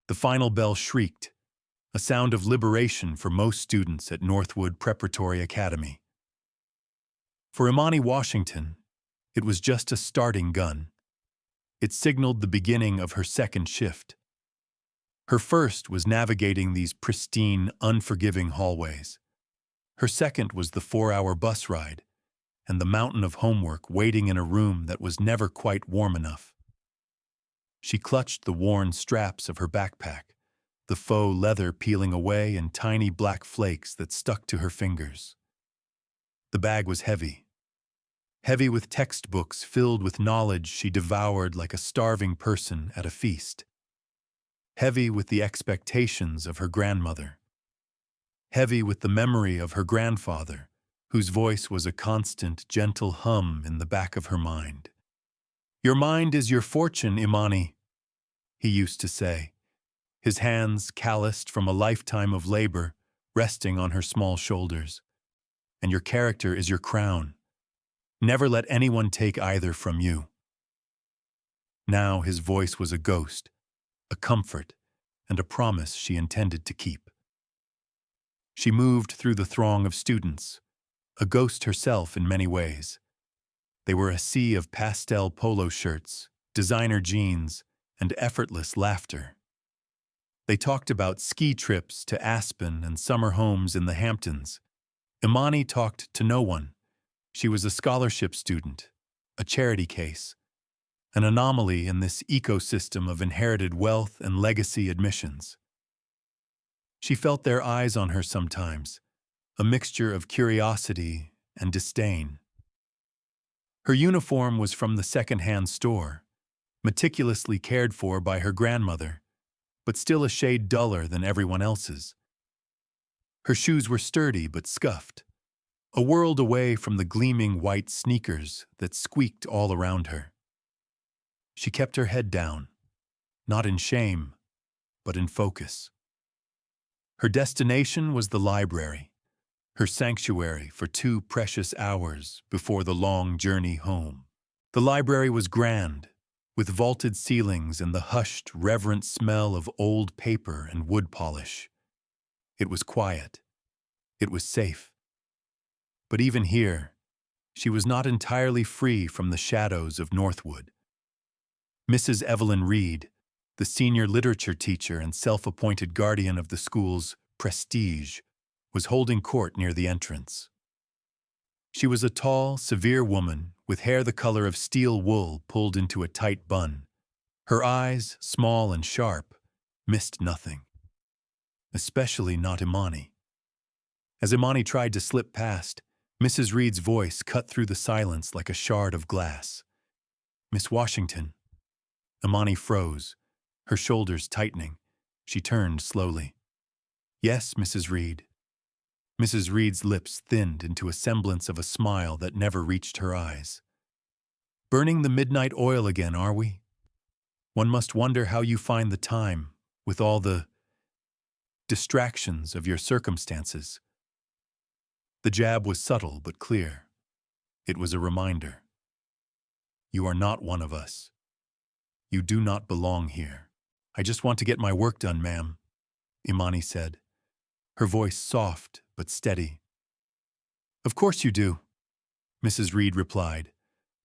The final bell shrieked, a sound of liberation for most students at Northwood Preparatory Academy. For Imani Washington, it was just a starting gun. It signaled the beginning of her second shift. Her first was navigating these pristine, unforgiving hallways. Her second was the 4-hour bus ride and the mountain of homework waiting in a room that was never quite warm enough. She clutched the worn straps of her backpack, the faux leather peeling away in tiny black flakes that stuck to her fingers. The bag was heavy. Heavy with textbooks filled with knowledge she devoured like a starving person at a feast. Heavy with the expectations of her grandmother. Heavy with the memory of her grandfather, whose voice was a constant, gentle hum in the back of her mind. "Your mind is your fortune, Imani," he used to say, his hands calloused from a lifetime of labor resting on her small shoulders. "And your character is your crown. Never let anyone take either from you." Now his voice was a ghost, a comfort, and a promise she intended to keep. She moved through the throng of students, a ghost herself in many ways. They were a sea of pastel polo shirts, designer jeans, and effortless laughter. They talked about ski trips to Aspen and summer homes in the Hamptons. Imani talked to no one. She was a scholarship student, a charity case, an anomaly in this ecosystem of inherited wealth and legacy admissions. She felt their eyes on her sometimes, a mixture of curiosity and disdain. Her uniform was from the second-hand store, meticulously cared for by her grandmother, but still a shade duller than everyone else's. Her shoes were sturdy but scuffed, a world away from the gleaming white sneakers that squeaked all around her. She kept her head down, not in shame, but in focus. Her destination was the library, her sanctuary for 2 precious hours before the long journey home. The library was grand, with vaulted ceilings and the hushed, reverent smell of old paper and wood polish. It was quiet. It was safe. But even here, she was not entirely free from the shadows of Northwood. Mrs. Evelyn Reed, the senior literature teacher and self-appointed guardian of the school's prestige, was holding court near the entrance. She was a tall, severe woman with hair the color of steel wool pulled into a tight bun. Her eyes, small and sharp, missed nothing. Especially not Imani. As Imani tried to slip past, Mrs. Reed's voice cut through the silence like a shard of glass. "Miss Washington." Imani froze, her shoulders tightening. She turned slowly. "Yes, Mrs. Reed." Mrs. Reed's lips thinned into a semblance of a smile that never reached her eyes. "Burning the midnight oil again, are we? One must wonder how you find the time, with all the distractions of your circumstances." The jab was subtle but clear. It was a reminder. "You are not one of us. You do not belong here." "I just want to get my work done, ma'am," Imani said, her voice soft but steady. "Of course you do," Mrs. Reed replied,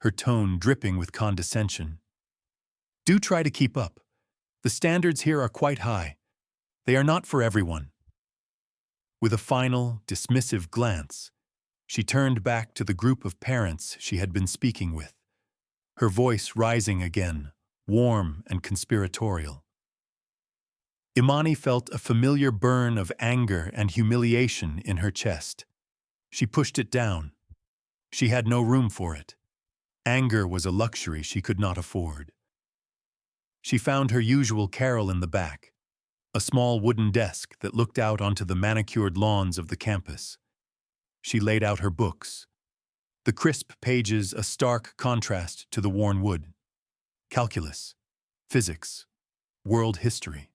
her tone dripping with condescension. "Do try to keep up. The standards here are quite high. They are not for everyone." With a final, dismissive glance, she turned back to the group of parents she had been speaking with, her voice rising again, warm and conspiratorial. Imani felt a familiar burn of anger and humiliation in her chest. She pushed it down. She had no room for it. Anger was a luxury she could not afford. She found her usual Carol in the back, a small wooden desk that looked out onto the manicured lawns of the campus. She laid out her books, the crisp pages a stark contrast to the worn wood. Calculus, physics, world history.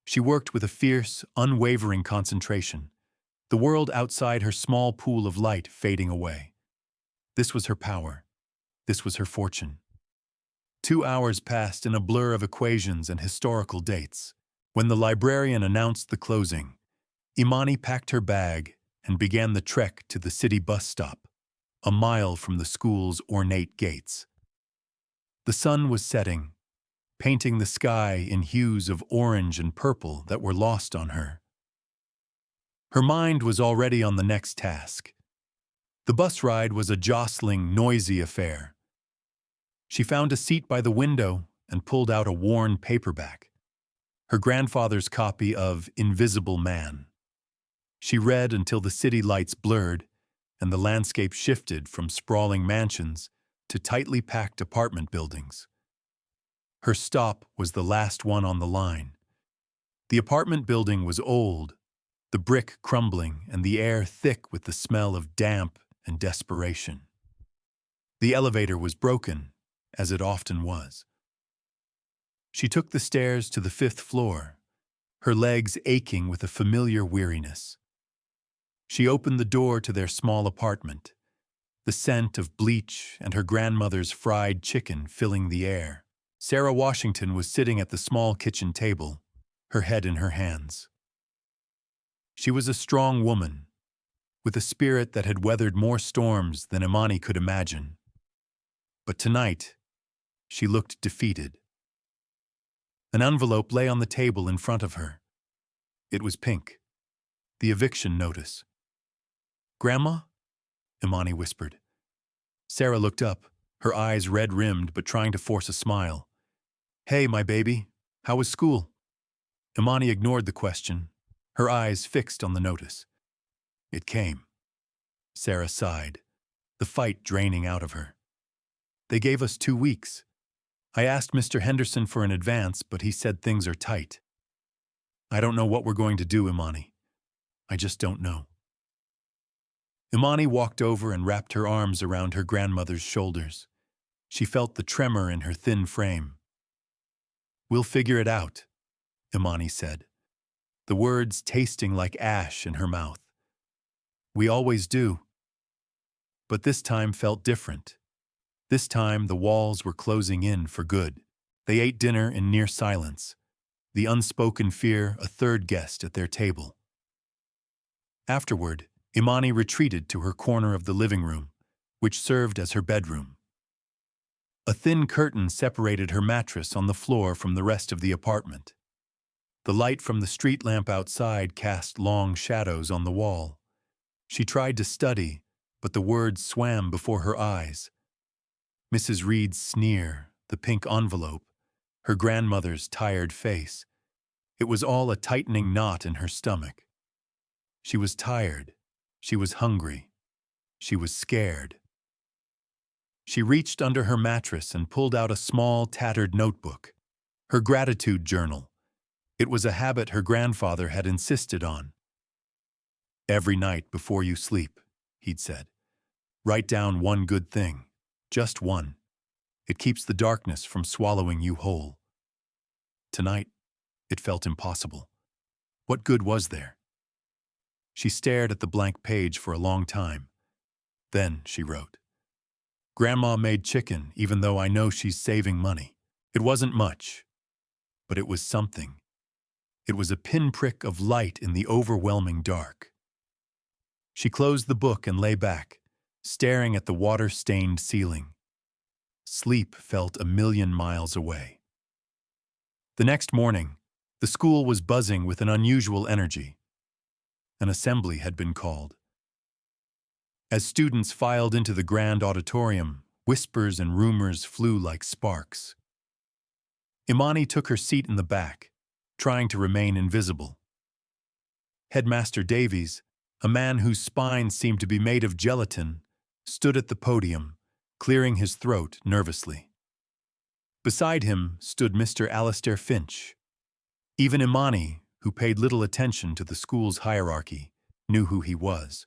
She worked with a fierce, unwavering concentration, the world outside her small pool of light fading away. This was her power. This was her fortune. 2 hours passed in a blur of equations and historical dates. When the librarian announced the closing, Imani packed her bag and began the trek to the city bus stop, a mile from the school's ornate gates. The sun was setting, painting the sky in hues of orange and purple that were lost on her. Her mind was already on the next task. The bus ride was a jostling, noisy affair. She found a seat by the window and pulled out a worn paperback, her grandfather's copy of Invisible Man. She read until the city lights blurred and the landscape shifted from sprawling mansions to tightly packed apartment buildings. Her stop was the last one on the line. The apartment building was old, the brick crumbling and the air thick with the smell of damp and desperation. The elevator was broken, as it often was. She took the stairs to the 5th floor, her legs aching with a familiar weariness. She opened the door to their small apartment, the scent of bleach and her grandmother's fried chicken filling the air. Sarah Washington was sitting at the small kitchen table, her head in her hands. She was a strong woman, with a spirit that had weathered more storms than Imani could imagine. But tonight, she looked defeated. An envelope lay on the table in front of her. It was pink. The eviction notice. "Grandma?" Imani whispered. Sarah looked up, her eyes red-rimmed but trying to force a smile. "Hey, my baby, how was school?" Imani ignored the question, her eyes fixed on the notice. It came. Sarah sighed, the fight draining out of her. "They gave us 2 weeks. I asked Mr. Henderson for an advance, but he said things are tight. I don't know what we're going to do, Imani. I just don't know." Imani walked over and wrapped her arms around her grandmother's shoulders. She felt the tremor in her thin frame. "We'll figure it out," Imani said, the words tasting like ash in her mouth. "We always do." But this time felt different. This time the walls were closing in for good. They ate dinner in near silence, the unspoken fear a third guest at their table. Afterward, Imani retreated to her corner of the living room, which served as her bedroom. A thin curtain separated her mattress on the floor from the rest of the apartment. The light from the street lamp outside cast long shadows on the wall. She tried to study, but the words swam before her eyes. Mrs. Reed's sneer, the pink envelope, her grandmother's tired face. It was all a tightening knot in her stomach. She was tired. She was hungry. She was scared. She reached under her mattress and pulled out a small, tattered notebook, her gratitude journal. It was a habit her grandfather had insisted on. "Every night before you sleep," he'd said, "write down one good thing, just one. It keeps the darkness from swallowing you whole." Tonight, it felt impossible. What good was there? She stared at the blank page for a long time. Then she wrote, "Grandma made chicken even though I know she's saving money. It wasn't much, but it was something. It was a pinprick of light in the overwhelming dark." She closed the book and lay back, staring at the water-stained ceiling. Sleep felt a million miles away. The next morning, the school was buzzing with an unusual energy. An assembly had been called. As students filed into the grand auditorium, whispers and rumors flew like sparks. Imani took her seat in the back, trying to remain invisible. Headmaster Davies, a man whose spine seemed to be made of gelatin, stood at the podium, clearing his throat nervously. Beside him stood Mr. Alastair Finch. Even Imani, who paid little attention to the school's hierarchy, knew who he was.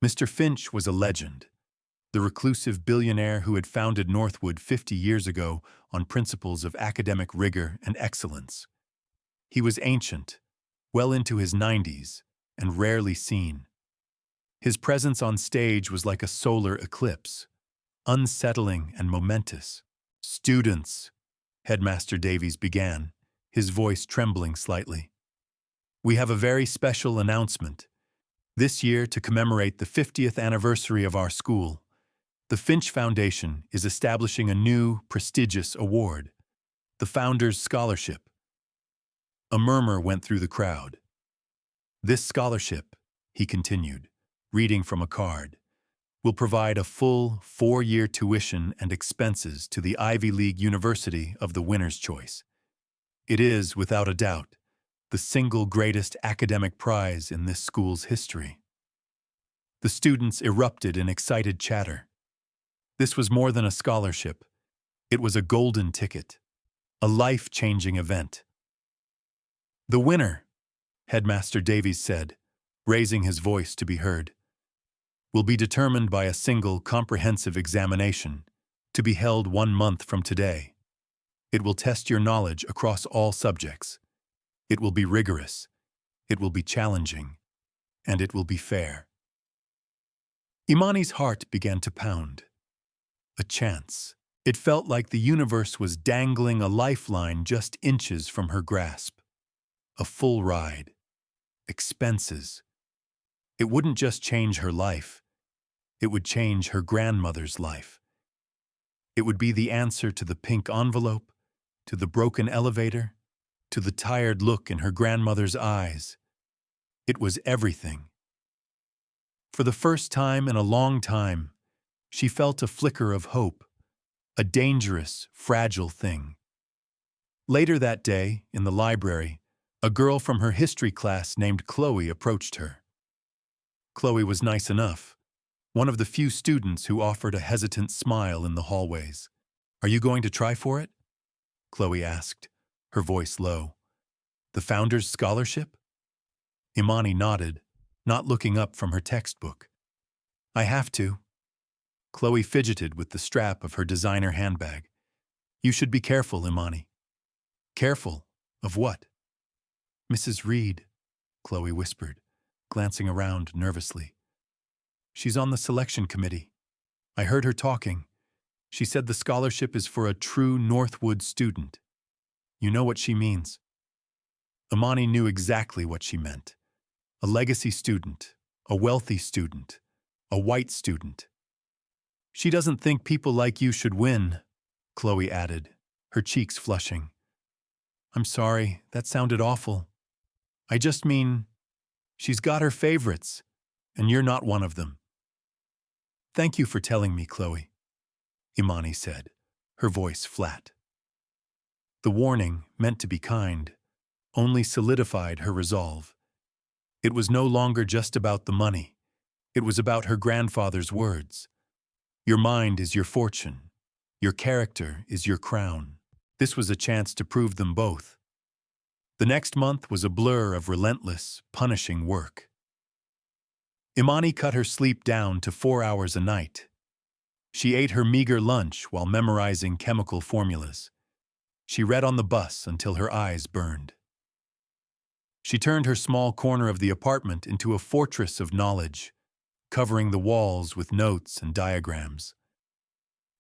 Mr. Finch was a legend, the reclusive billionaire who had founded Northwood 50 years ago on principles of academic rigor and excellence. He was ancient, well into his 90s, and rarely seen. His presence on stage was like a solar eclipse, unsettling and momentous. Students, Headmaster Davies began, his voice trembling slightly. We have a very special announcement. This year, to commemorate the 50th anniversary of our school, the Finch Foundation is establishing a new, prestigious award, the Founders Scholarship. A murmur went through the crowd. This scholarship, he continued, reading from a card, will provide a full 4-year tuition and expenses to the Ivy League University of the winner's choice. It is, without a doubt, the single greatest academic prize in this school's history. The students erupted in excited chatter. This was more than a scholarship. It was a golden ticket, a life-changing event. The winner, Headmaster Davies said, raising his voice to be heard, will be determined by a single comprehensive examination to be held 1 month from today. It will test your knowledge across all subjects. It will be rigorous, it will be challenging, and it will be fair. Imani's heart began to pound. A chance. It felt like the universe was dangling a lifeline just inches from her grasp. A full ride. Expenses. It wouldn't just change her life. It would change her grandmother's life. It would be the answer to the pink envelope, to the broken elevator, to the tired look in her grandmother's eyes. It was everything. For the first time in a long time, she felt a flicker of hope, a dangerous, fragile thing. Later that day, in the library, a girl from her history class named Chloe approached her. Chloe was nice enough, one of the few students who offered a hesitant smile in the hallways. "Are you going to try for it?" Chloe asked, her voice low. "The Founders Scholarship?" Imani nodded, not looking up from her textbook. "I have to." Chloe fidgeted with the strap of her designer handbag. "You should be careful, Imani." "Careful? Of what?" "Mrs. Reed," Chloe whispered, glancing around nervously. "She's on the selection committee. I heard her talking. She said the scholarship is for a true Northwood student. You know what she means." Imani knew exactly what she meant. A legacy student, a wealthy student, a white student. "She doesn't think people like you should win," Chloe added, her cheeks flushing. "I'm sorry, that sounded awful. I just mean, she's got her favorites, and you're not one of them." "Thank you for telling me, Chloe," Imani said, her voice flat. The warning, meant to be kind, only solidified her resolve. It was no longer just about the money. It was about her grandfather's words. Your mind is your fortune. Your character is your crown. This was a chance to prove them both. The next month was a blur of relentless, punishing work. Imani cut her sleep down to 4 hours a night. She ate her meager lunch while memorizing chemical formulas. She read on the bus until her eyes burned. She turned her small corner of the apartment into a fortress of knowledge, covering the walls with notes and diagrams.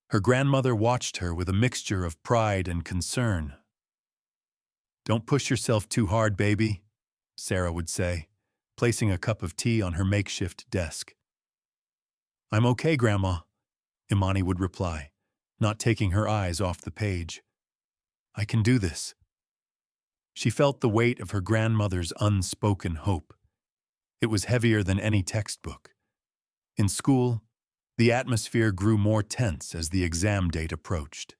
Her grandmother watched her with a mixture of pride and concern. "Don't push yourself too hard, baby," Sarah would say, placing a cup of tea on her makeshift desk. "I'm okay, Grandma," Imani would reply, not taking her eyes off the page. "I can do this." She felt the weight of her grandmother's unspoken hope. It was heavier than any textbook. In school, the atmosphere grew more tense as the exam date approached.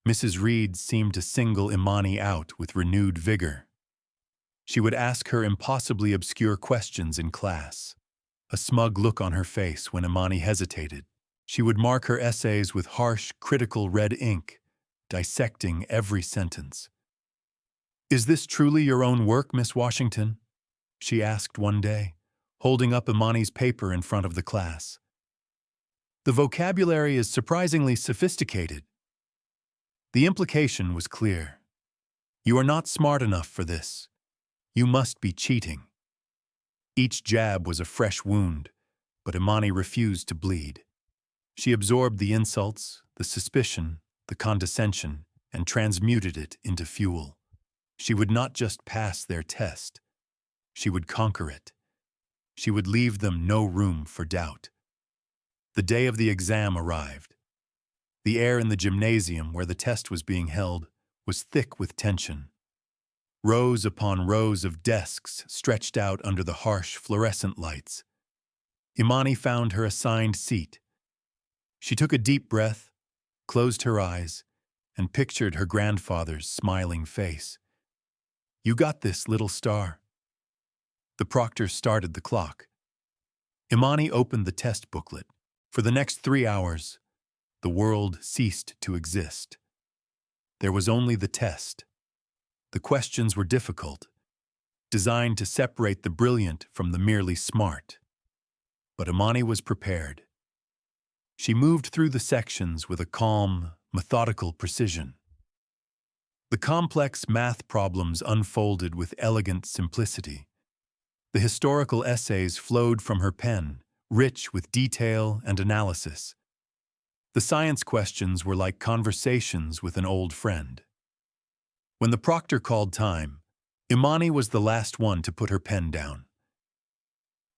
Mrs. Reed seemed to single Imani out with renewed vigor. She would ask her impossibly obscure questions in class, a smug look on her face when Imani hesitated. She would mark her essays with harsh, critical red ink, dissecting every sentence. "Is this truly your own work, Miss Washington?" she asked one day, holding up Imani's paper in front of the class. "The vocabulary is surprisingly sophisticated." The implication was clear. You are not smart enough for this. You must be cheating. Each jab was a fresh wound, but Imani refused to bleed. She absorbed the insults, the suspicion, the condescension, and transmuted it into fuel. She would not just pass their test. She would conquer it. She would leave them no room for doubt. The day of the exam arrived. The air in the gymnasium where the test was being held was thick with tension. Rows upon rows of desks stretched out under the harsh fluorescent lights. Imani found her assigned seat. She took a deep breath, closed her eyes, and pictured her grandfather's smiling face. "You got this, little star." The proctor started the clock. Imani opened the test booklet. For the next 3 hours, the world ceased to exist. There was only the test. The questions were difficult, designed to separate the brilliant from the merely smart. But Imani was prepared. She moved through the sections with a calm, methodical precision. The complex math problems unfolded with elegant simplicity. The historical essays flowed from her pen, rich with detail and analysis. The science questions were like conversations with an old friend. When the proctor called time, Imani was the last one to put her pen down.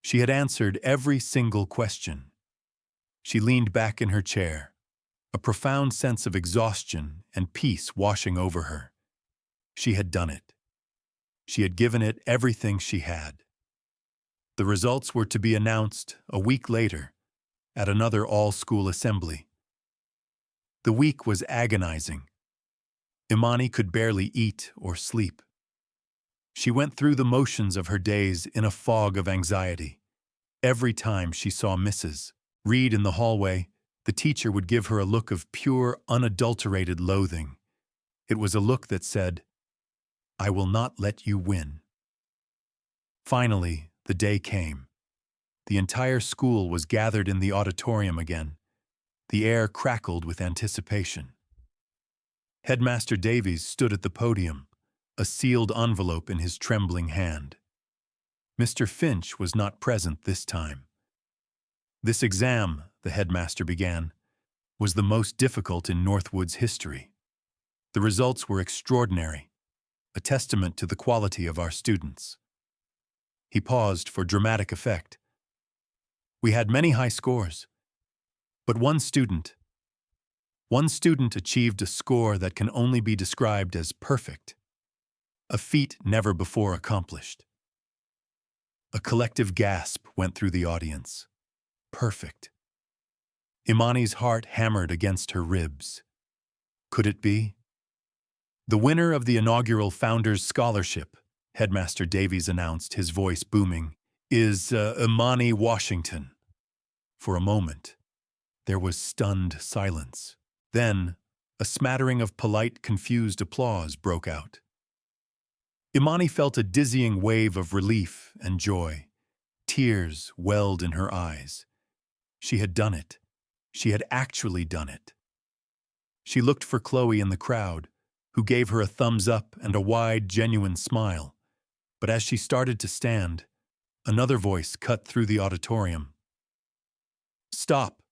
She had answered every single question. She leaned back in her chair, a profound sense of exhaustion and peace washing over her. She had done it. She had given it everything she had. The results were to be announced a week later at another all-school assembly. The week was agonizing. Imani could barely eat or sleep. She went through the motions of her days in a fog of anxiety. Every time she saw Mrs. Reed in the hallway, the teacher would give her a look of pure, unadulterated loathing. It was a look that said, "I will not let you win." Finally, the day came. The entire school was gathered in the auditorium again. The air crackled with anticipation. Headmaster Davies stood at the podium, a sealed envelope in his trembling hand. Mr. Finch was not present this time. "This exam," the headmaster began, "was the most difficult in Northwood's history. The results were extraordinary, a testament to the quality of our students." He paused for dramatic effect. "We had many high scores, but one student achieved a score that can only be described as perfect, a feat never before accomplished." A collective gasp went through the audience. Perfect. Imani's heart hammered against her ribs. Could it be? "The winner of the inaugural Founders Scholarship," Headmaster Davies announced, his voice booming, "is Imani Washington." For a moment, there was stunned silence. Then, a smattering of polite, confused applause broke out. Imani felt a dizzying wave of relief and joy. Tears welled in her eyes. She had done it. She had actually done it. She looked for Chloe in the crowd, who gave her a thumbs up and a wide, genuine smile. But as she started to stand, another voice cut through the auditorium. "Stop!"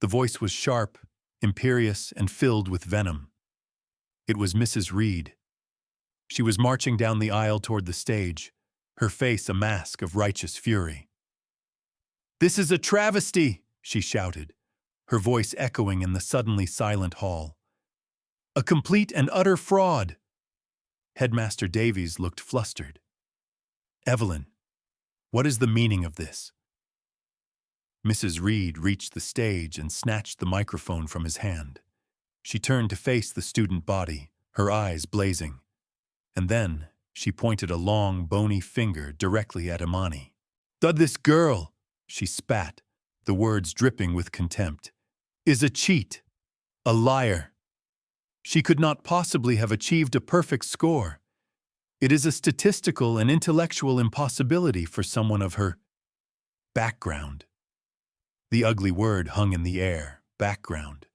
The voice was sharp, imperious, and filled with venom. It was Mrs. Reed. She was marching down the aisle toward the stage, her face a mask of righteous fury. "This is a travesty!" she shouted, her voice echoing in the suddenly silent hall. "A complete and utter fraud!" Headmaster Davies looked flustered. "Evelyn, what is the meaning of this?" Mrs. Reed reached the stage and snatched the microphone from his hand. She turned to face the student body, her eyes blazing. And then she pointed a long, bony finger directly at Imani. "This girl," she spat, the words dripping with contempt, "is a cheat, a liar. She could not possibly have achieved a perfect score. It is a statistical and intellectual impossibility for someone of her background." The ugly word hung in the air, background.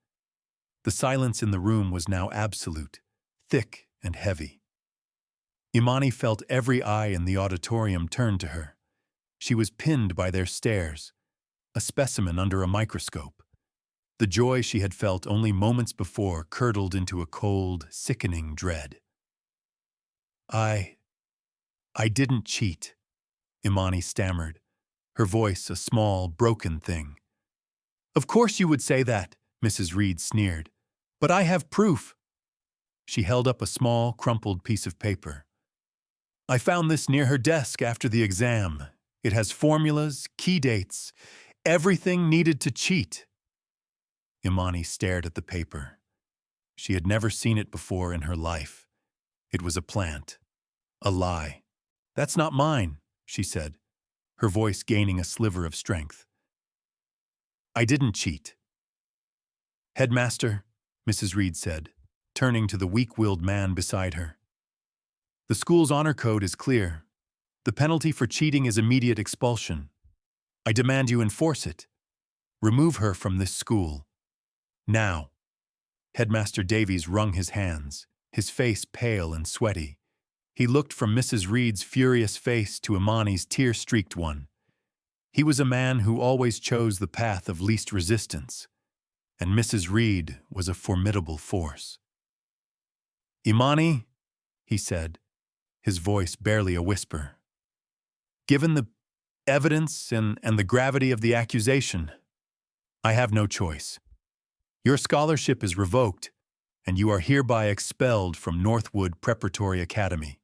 The silence in the room was now absolute, thick and heavy. Imani felt every eye in the auditorium turn to her. She was pinned by their stares, a specimen under a microscope. The joy she had felt only moments before curdled into a cold, sickening dread. I didn't cheat, Imani stammered, her voice a small, broken thing. Of course you would say that, Mrs. Reed sneered. But I have proof. She held up a small, crumpled piece of paper. I found this near her desk after the exam. It has formulas, key dates, everything needed to cheat. Imani stared at the paper. She had never seen it before in her life. It was a plant. A lie. That's not mine, she said, her voice gaining a sliver of strength. I didn't cheat. Headmaster, Mrs. Reed said, turning to the weak-willed man beside her. The school's honor code is clear. The penalty for cheating is immediate expulsion. I demand you enforce it. Remove her from this school. Now. Headmaster Davies wrung his hands, his face pale and sweaty. He looked from Mrs. Reed's furious face to Imani's tear-streaked one. He was a man who always chose the path of least resistance, and Mrs. Reed was a formidable force. Imani, he said, his voice barely a whisper. Given the evidence and the gravity of the accusation, I have no choice. Your scholarship is revoked, and you are hereby expelled from Northwood Preparatory Academy.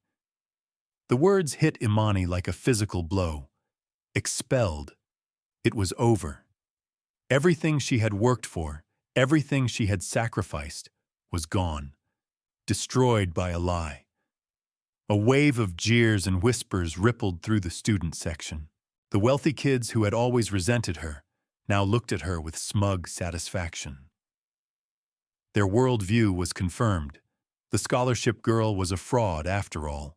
The words hit Imani like a physical blow. Expelled. It was over. Everything she had worked for, everything she had sacrificed, was gone, destroyed by a lie. A wave of jeers and whispers rippled through the student section. The wealthy kids who had always resented her now looked at her with smug satisfaction. Their worldview was confirmed. The scholarship girl was a fraud after all.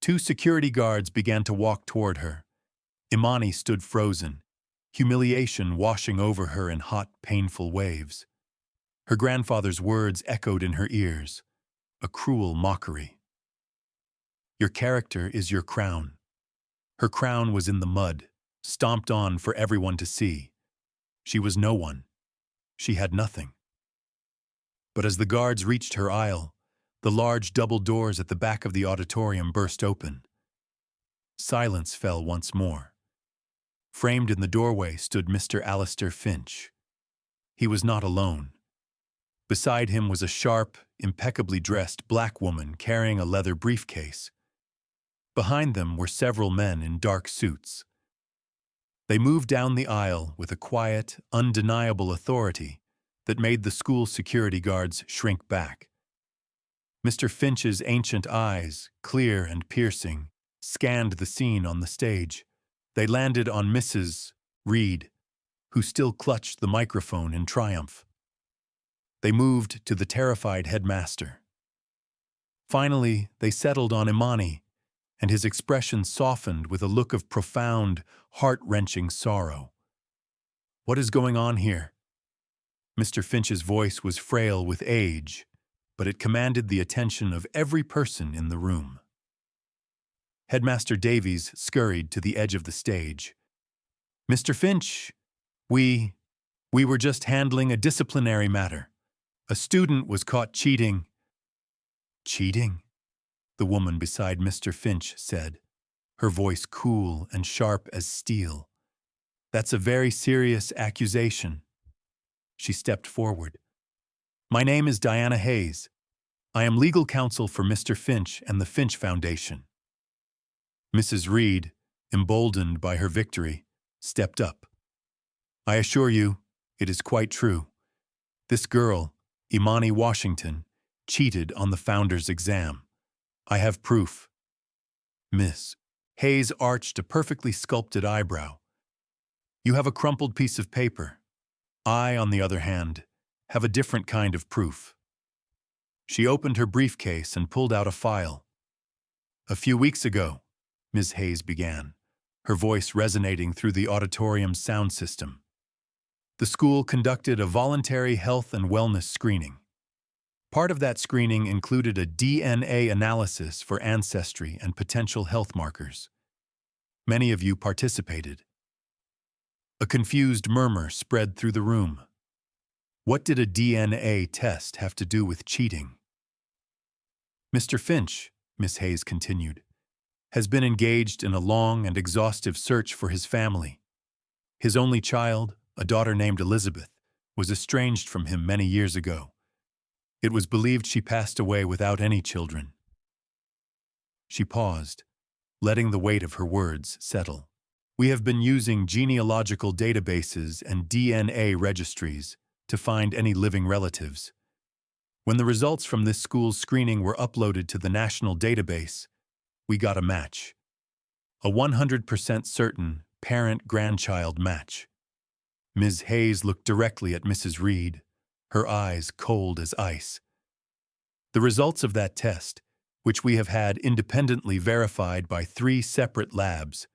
2 security guards began to walk toward her. Imani stood frozen, humiliation washing over her in hot, painful waves. Her grandfather's words echoed in her ears, a cruel mockery. Your character is your crown. Her crown was in the mud, stomped on for everyone to see. She was no one. She had nothing. But as the guards reached her aisle, the large double doors at the back of the auditorium burst open. Silence fell once more. Framed in the doorway stood Mr. Alistair Finch. He was not alone. Beside him was a sharp, impeccably dressed black woman carrying a leather briefcase. Behind them were several men in dark suits. They moved down the aisle with a quiet, undeniable authority that made the school security guards shrink back. Mr. Finch's ancient eyes, clear and piercing, scanned the scene on the stage. They landed on Mrs. Reed, who still clutched the microphone in triumph. They moved to the terrified headmaster. Finally, they settled on Imani, and his expression softened with a look of profound, heart-wrenching sorrow. What is going on here? Mr. Finch's voice was frail with age, but it commanded the attention of every person in the room. Headmaster Davies scurried to the edge of the stage. Mr. Finch, we were just handling a disciplinary matter. A student was caught cheating. Cheating? The woman beside Mr. Finch said, her voice cool and sharp as steel. That's a very serious accusation. She stepped forward. My name is Diana Hayes. I am legal counsel for Mr. Finch and the Finch Foundation. Mrs. Reed, emboldened by her victory, stepped up. I assure you, it is quite true. This girl, Imani Washington, cheated on the founder's exam. I have proof. Miss Hayes arched a perfectly sculpted eyebrow. You have a crumpled piece of paper. I, on the other hand, have a different kind of proof. She opened her briefcase and pulled out a file. A few weeks ago, Ms. Hayes began, her voice resonating through the auditorium's sound system. The school conducted a voluntary health and wellness screening. Part of that screening included a DNA analysis for ancestry and potential health markers. Many of you participated. A confused murmur spread through the room. What did a DNA test have to do with cheating? Mr. Finch, Miss Hayes continued, has been engaged in a long and exhaustive search for his family. His only child, a daughter named Elizabeth, was estranged from him many years ago. It was believed she passed away without any children. She paused, letting the weight of her words settle. We have been using genealogical databases and DNA registries to find any living relatives. When the results from this school's screening were uploaded to the national database, we got a match. A 100% certain parent-grandchild match. Ms. Hayes looked directly at Mrs. Reed, her eyes cold as ice. The results of that test, which we have had independently verified by 3 separate labs,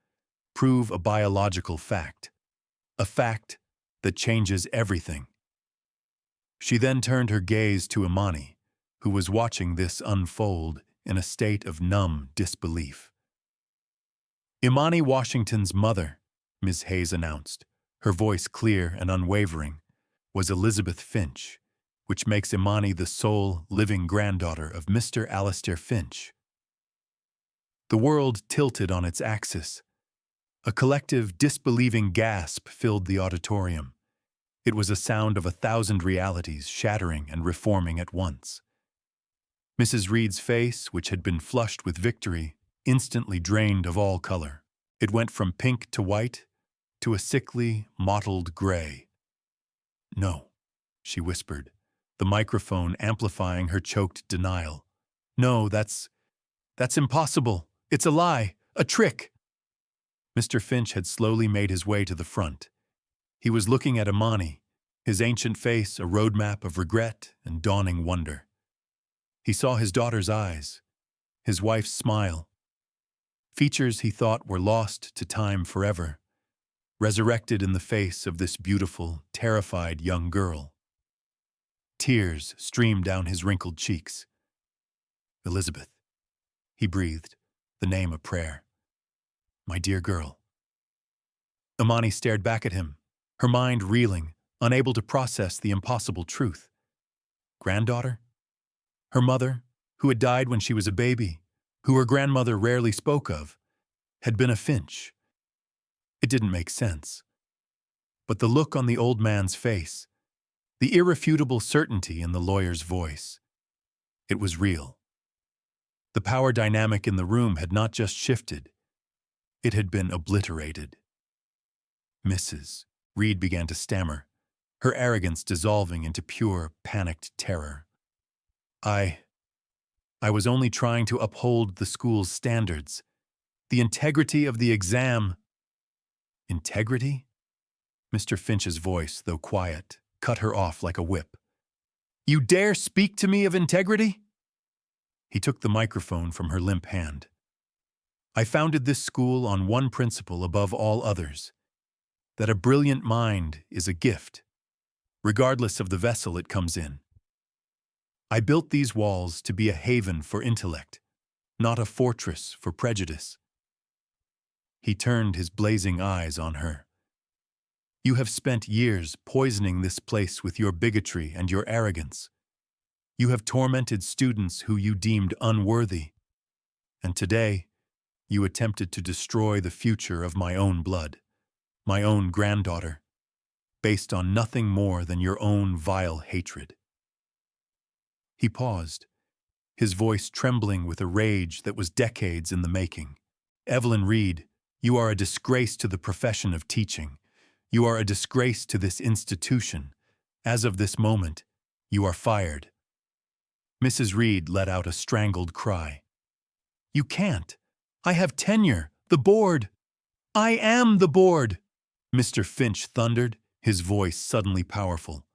prove a biological fact. A fact that changes everything. She then turned her gaze to Imani, who was watching this unfold in a state of numb disbelief. Imani Washington's mother, Ms. Hayes announced, her voice clear and unwavering, was Elizabeth Finch, which makes Imani the sole living granddaughter of Mr. Alistair Finch. The world tilted on its axis. A collective, disbelieving gasp filled the auditorium. It was a sound of 1,000 realities shattering and reforming at once. Mrs. Reed's face, which had been flushed with victory, instantly drained of all color. It went from pink to white to a sickly, mottled gray. "No," she whispered, the microphone amplifying her choked denial. "No, that's impossible. It's a lie, a trick." Mr. Finch had slowly made his way to the front. He was looking at Imani, his ancient face a roadmap of regret and dawning wonder. He saw his daughter's eyes, his wife's smile, features he thought were lost to time forever, resurrected in the face of this beautiful, terrified young girl. Tears streamed down his wrinkled cheeks. "Elizabeth," he breathed, the name a prayer. "My dear girl." Imani stared back at him, her mind reeling, unable to process the impossible truth. Granddaughter? Her mother, who had died when she was a baby, who her grandmother rarely spoke of, had been a Finch. It didn't make sense. But the look on the old man's face, the irrefutable certainty in the lawyer's voice, it was real. The power dynamic in the room had not just shifted, it had been obliterated. "Mrs." Reed began to stammer, her arrogance dissolving into pure, panicked terror. I was only trying to uphold the school's standards, the integrity of the exam." "Integrity?" Mr. Finch's voice, though quiet, cut her off like a whip. "You dare speak to me of integrity?" He took the microphone from her limp hand. "I founded this school on one principle above all others, that a brilliant mind is a gift, regardless of the vessel it comes in. I built these walls to be a haven for intellect, not a fortress for prejudice." He turned his blazing eyes on her. "You have spent years poisoning this place with your bigotry and your arrogance. You have tormented students who you deemed unworthy. And today, you attempted to destroy the future of my own blood, my own granddaughter, based on nothing more than your own vile hatred." He paused, his voice trembling with a rage that was decades in the making. "Evelyn Reed, you are a disgrace to the profession of teaching. You are a disgrace to this institution. As of this moment, you are fired." Mrs. Reed let out a strangled cry. "You can't. I have tenure. The board. I am the board," Mr. Finch thundered, his voice suddenly powerful.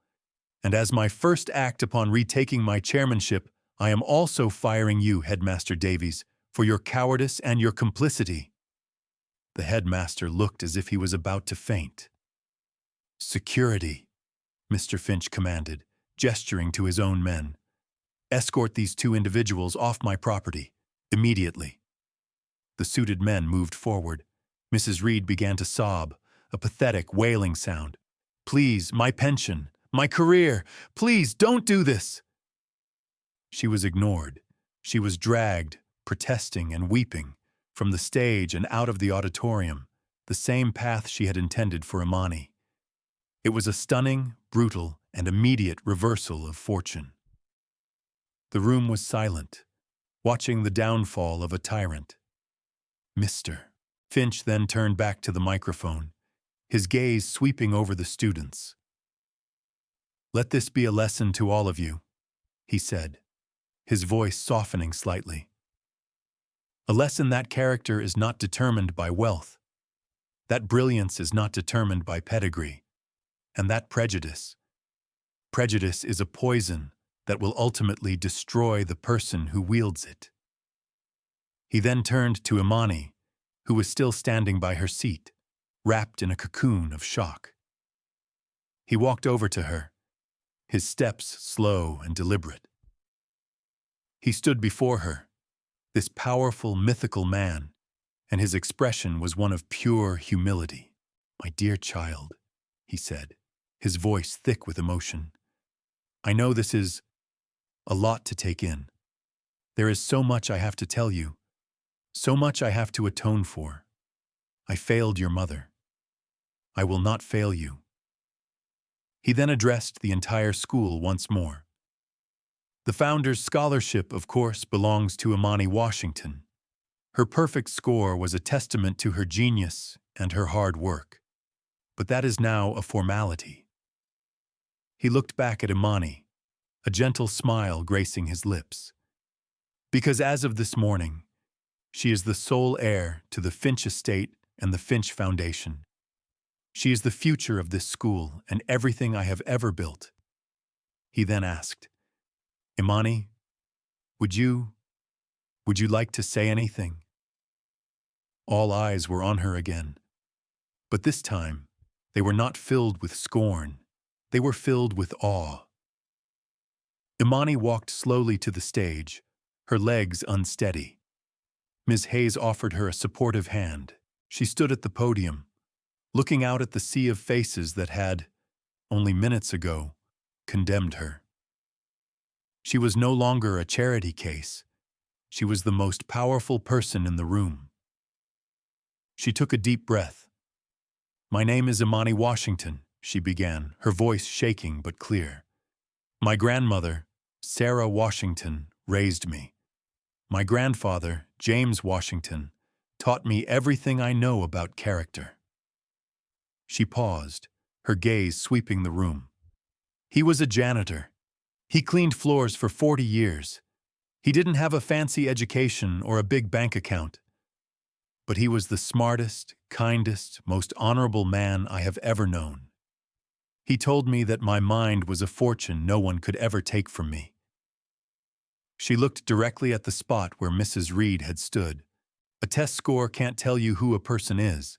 "And as my first act upon retaking my chairmanship, I am also firing you, Headmaster Davies, for your cowardice and your complicity." The headmaster looked as if he was about to faint. "Security," Mr. Finch commanded, gesturing to his own men. "Escort these 2 individuals off my property, immediately." The suited men moved forward. Mrs. Reed began to sob, a pathetic, wailing sound. "Please, my pension, My career! Please, don't do this! She was ignored. She was dragged, protesting and weeping, from the stage and out of the auditorium, the same path she had intended for Imani. It was a stunning, brutal, and immediate reversal of fortune. The room was silent, watching the downfall of a tyrant. Mr. Finch then turned back to the microphone, his gaze sweeping over the students. "Let this be a lesson to all of you," he said, his voice softening slightly. "A lesson that character is not determined by wealth, that brilliance is not determined by pedigree, and that prejudice is a poison that will ultimately destroy the person who wields it." He then turned to Imani, who was still standing by her seat, wrapped in a cocoon of shock. He walked over to her, his steps slow and deliberate. He stood before her, this powerful, mythical man, and his expression was one of pure humility. "My dear child," he said, his voice thick with emotion, "I know this is a lot to take in. There is so much I have to tell you, so much I have to atone for. I failed your mother. I will not fail you." He then addressed the entire school once more. The founder's scholarship, of course, belongs to Imani Washington. Her perfect score was a testament to her genius and her hard work. But that is now a formality. He looked back at Imani, a gentle smile gracing his lips. "Because as of this morning, she is the sole heir to the Finch estate and the Finch Foundation. She is the future of this school and everything I have ever built." He then asked, "Imani, would you like to say anything?" All eyes were on her again. But this time, they were not filled with scorn. They were filled with awe. Imani walked slowly to the stage, her legs unsteady. Ms. Hayes offered her a supportive hand. She stood at the podium, looking out at the sea of faces that had, only minutes ago, condemned her. She was no longer a charity case. She was the most powerful person in the room. She took a deep breath. "My name is Imani Washington," she began, her voice shaking but clear. "My grandmother, Sarah Washington, raised me. My grandfather, James Washington, taught me everything I know about character." She paused, her gaze sweeping the room. "He was a janitor. He cleaned floors for 40 years. He didn't have a fancy education or a big bank account. But he was the smartest, kindest, most honorable man I have ever known. He told me that my mind was a fortune no one could ever take from me." She looked directly at the spot where Mrs. Reed had stood. A test score can't tell you who a person is.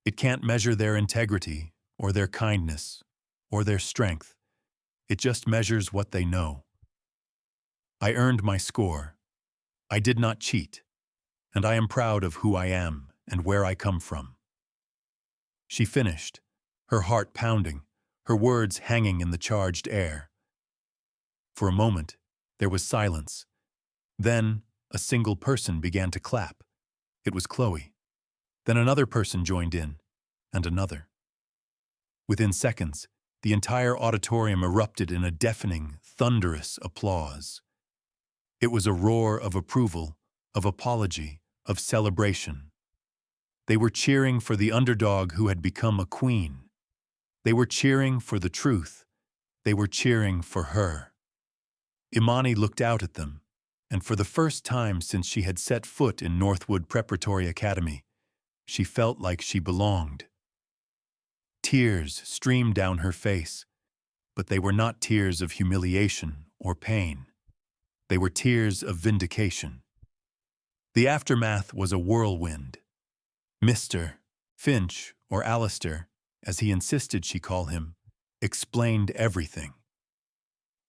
It can't measure their integrity, or their kindness, or their strength. It just measures what they know. "I earned my score. I did not cheat, and I am proud of who I am and where I come from." She finished, her heart pounding, her words hanging in the charged air. For a moment, there was silence. Then, a single person began to clap. It was Chloe. Then another person joined in, and another. Within seconds, the entire auditorium erupted in a deafening, thunderous applause. It was a roar of approval, of apology, of celebration. They were cheering for the underdog who had become a queen. They were cheering for the truth. They were cheering for her. Imani looked out at them, and for the first time since she had set foot in Northwood Preparatory Academy, she felt like she belonged. Tears streamed down her face, but they were not tears of humiliation or pain. They were tears of vindication. The aftermath was a whirlwind. Mr. Finch, or Alistair, as he insisted she call him, explained everything.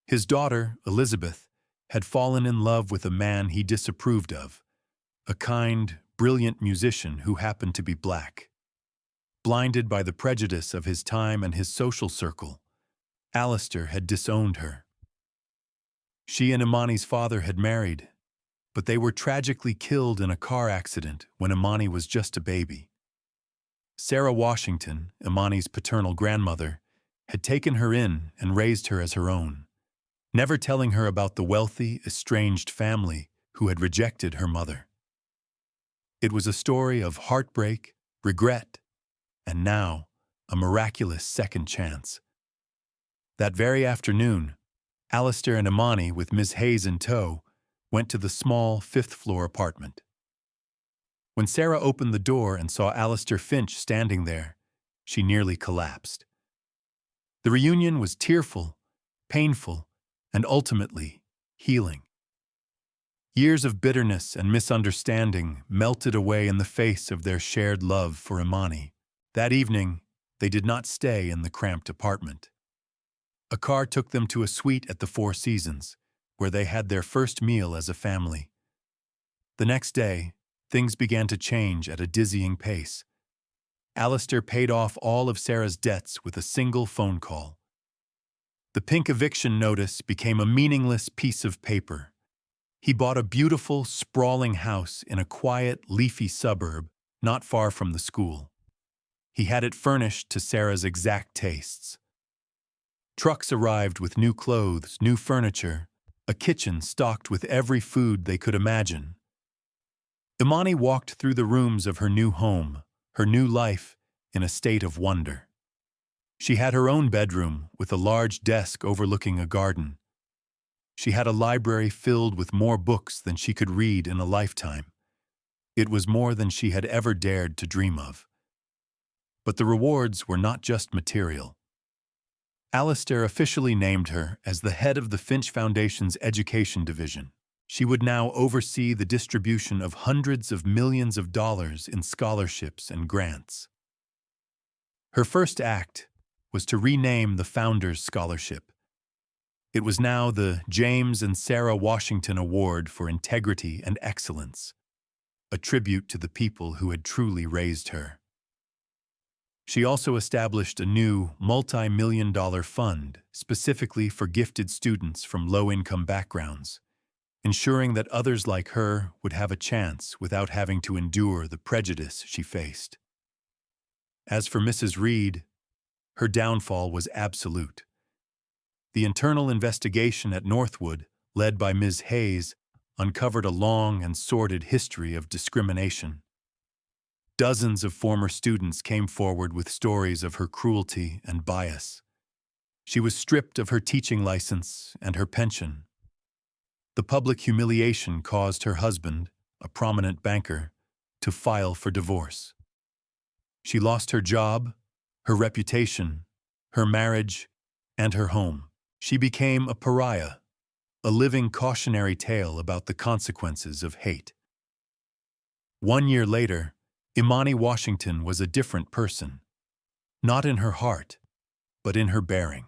His daughter, Elizabeth, had fallen in love with a man he disapproved of, a kind, brilliant musician who happened to be black. Blinded by the prejudice of his time and his social circle, Alistair had disowned her. She and Imani's father had married, but they were tragically killed in a car accident when Imani was just a baby. Sarah Washington, Imani's paternal grandmother, had taken her in and raised her as her own, never telling her about the wealthy, estranged family who had rejected her mother. It was a story of heartbreak, regret, and now a miraculous second chance. That very afternoon, Alistair and Imani, with Miss Hayes in tow, went to the small fifth-floor apartment. When Sarah opened the door and saw Alistair Finch standing there, she nearly collapsed. The reunion was tearful, painful, and ultimately healing. Years of bitterness and misunderstanding melted away in the face of their shared love for Imani. That evening, they did not stay in the cramped apartment. A car took them to a suite at the Four Seasons, where they had their first meal as a family. The next day, things began to change at a dizzying pace. Alistair paid off all of Sarah's debts with a single phone call. The pink eviction notice became a meaningless piece of paper. He bought a beautiful, sprawling house in a quiet, leafy suburb not far from the school. He had it furnished to Sarah's exact tastes. Trucks arrived with new clothes, new furniture, a kitchen stocked with every food they could imagine. Imani walked through the rooms of her new home, her new life, in a state of wonder. She had her own bedroom with a large desk overlooking a garden. She had a library filled with more books than she could read in a lifetime. It was more than she had ever dared to dream of. But the rewards were not just material. Alistair officially named her as the head of the Finch Foundation's education division. She would now oversee the distribution of hundreds of millions of dollars in scholarships and grants. Her first act was to rename the Founders Scholarship. It was now the James and Sarah Washington Award for Integrity and Excellence, a tribute to the people who had truly raised her. She also established a new multi-million-dollar fund specifically for gifted students from low-income backgrounds, ensuring that others like her would have a chance without having to endure the prejudice she faced. As for Mrs. Reed, her downfall was absolute. The internal investigation at Northwood, led by Ms. Hayes, uncovered a long and sordid history of discrimination. Dozens of former students came forward with stories of her cruelty and bias. She was stripped of her teaching license and her pension. The public humiliation caused her husband, a prominent banker, to file for divorce. She lost her job, her reputation, her marriage, and her home. She became a pariah, a living cautionary tale about the consequences of hate. 1 year later, Imani Washington was a different person, not in her heart, but in her bearing.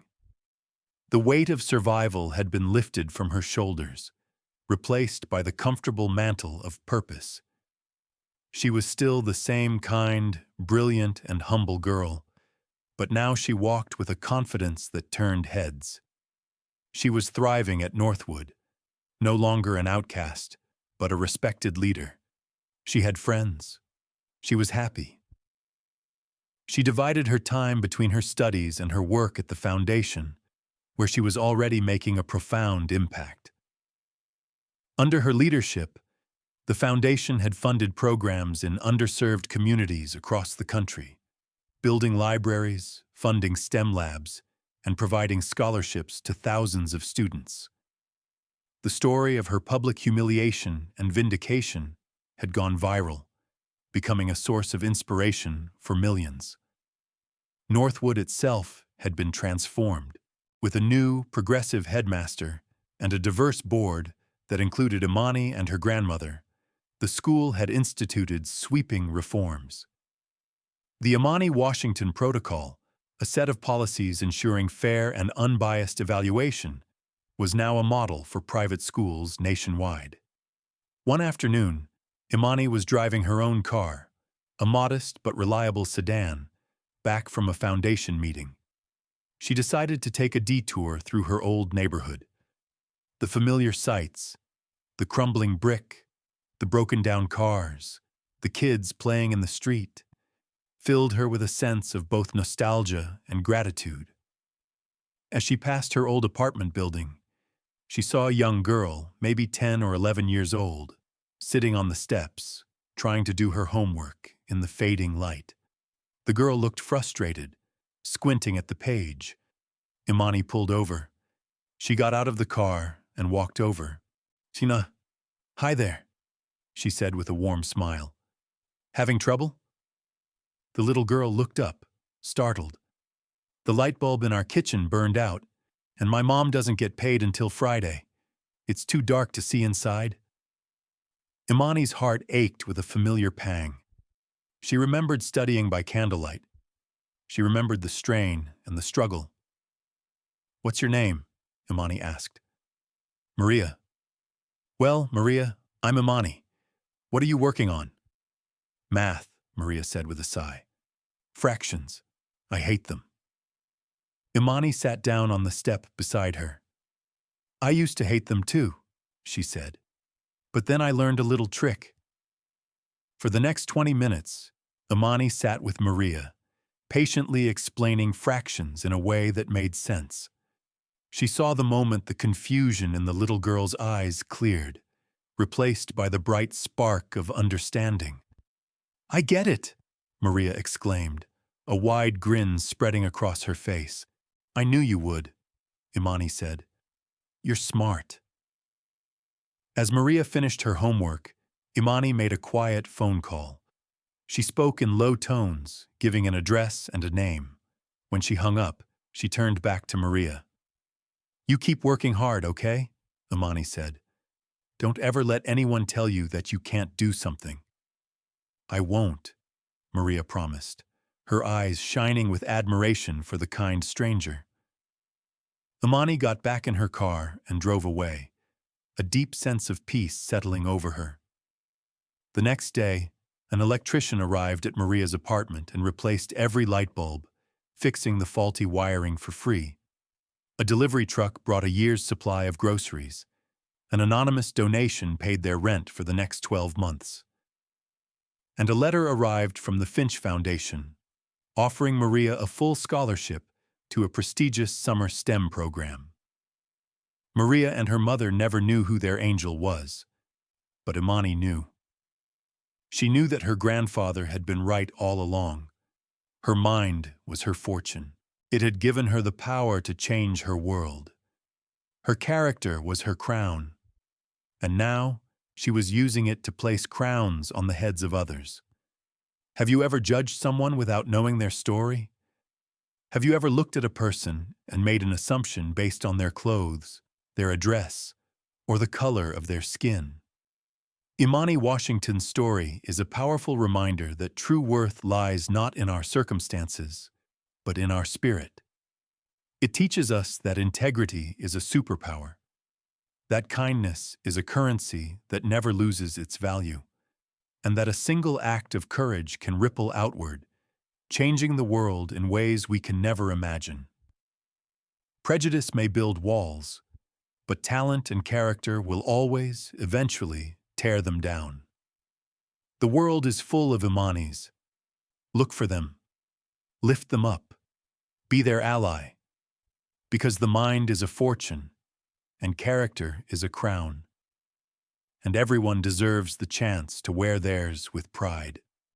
The weight of survival had been lifted from her shoulders, replaced by the comfortable mantle of purpose. She was still the same kind, brilliant, and humble girl, but now she walked with a confidence that turned heads. She was thriving at Northwood, no longer an outcast, but a respected leader. She had friends. She was happy. She divided her time between her studies and her work at the foundation, where she was already making a profound impact. Under her leadership, the foundation had funded programs in underserved communities across the country, building libraries, funding STEM labs, and providing scholarships to thousands of students. The story of her public humiliation and vindication had gone viral, becoming a source of inspiration for millions. Northwood itself had been transformed, with a new, progressive headmaster and a diverse board that included Imani and her grandmother. The school had instituted sweeping reforms. The Imani Washington Protocol, a set of policies ensuring fair and unbiased evaluation, was now a model for private schools nationwide. One afternoon, Imani was driving her own car, a modest but reliable sedan, back from a foundation meeting. She decided to take a detour through her old neighborhood. The familiar sights, the crumbling brick, the broken-down cars, the kids playing in the street, filled her with a sense of both nostalgia and gratitude. As she passed her old apartment building, she saw a young girl, maybe 10 or 11 years old, sitting on the steps, trying to do her homework in the fading light. The girl looked frustrated, squinting at the page. Imani pulled over. She got out of the car and walked over. "Sina, hi there," she said with a warm smile. "Having trouble?" The little girl looked up, startled. "The light bulb in our kitchen burned out, and my mom doesn't get paid until Friday. It's too dark to see inside." Imani's heart ached with a familiar pang. She remembered studying by candlelight. She remembered the strain and the struggle. "What's your name?" Imani asked. "Maria." "Well, Maria, I'm Imani. What are you working on?" "Math," Maria said with a sigh. "Fractions. I hate them." Imani sat down on the step beside her. "I used to hate them too," she said. "But then I learned a little trick." For the next 20 minutes, Imani sat with Maria, patiently explaining fractions in a way that made sense. She saw the moment the confusion in the little girl's eyes cleared, replaced by the bright spark of understanding. "I get it," Maria exclaimed, a wide grin spreading across her face. "I knew you would," Imani said. "You're smart." As Maria finished her homework, Imani made a quiet phone call. She spoke in low tones, giving an address and a name. When she hung up, she turned back to Maria. "You keep working hard, okay?" Imani said. "Don't ever let anyone tell you that you can't do something." "I won't," Maria promised, her eyes shining with admiration for the kind stranger. Imani got back in her car and drove away, a deep sense of peace settling over her. The next day, an electrician arrived at Maria's apartment and replaced every light bulb, fixing the faulty wiring for free. A delivery truck brought a year's supply of groceries. An anonymous donation paid their rent for the next 12 months. And a letter arrived from the Finch Foundation, offering Maria a full scholarship to a prestigious summer STEM program. Maria and her mother never knew who their angel was, but Imani knew. She knew that her grandfather had been right all along. Her mind was her fortune. It had given her the power to change her world. Her character was her crown, and now she was using it to place crowns on the heads of others. Have you ever judged someone without knowing their story? Have you ever looked at a person and made an assumption based on their clothes, their address, or the color of their skin? Imani Washington's story is a powerful reminder that true worth lies not in our circumstances, but in our spirit. It teaches us that integrity is a superpower, that kindness is a currency that never loses its value, and that a single act of courage can ripple outward, changing the world in ways we can never imagine. Prejudice may build walls, but talent and character will always, eventually, tear them down. The world is full of Imanis. Look for them. Lift them up. Be their ally. Because the mind is a fortune, and character is a crown. And everyone deserves the chance to wear theirs with pride.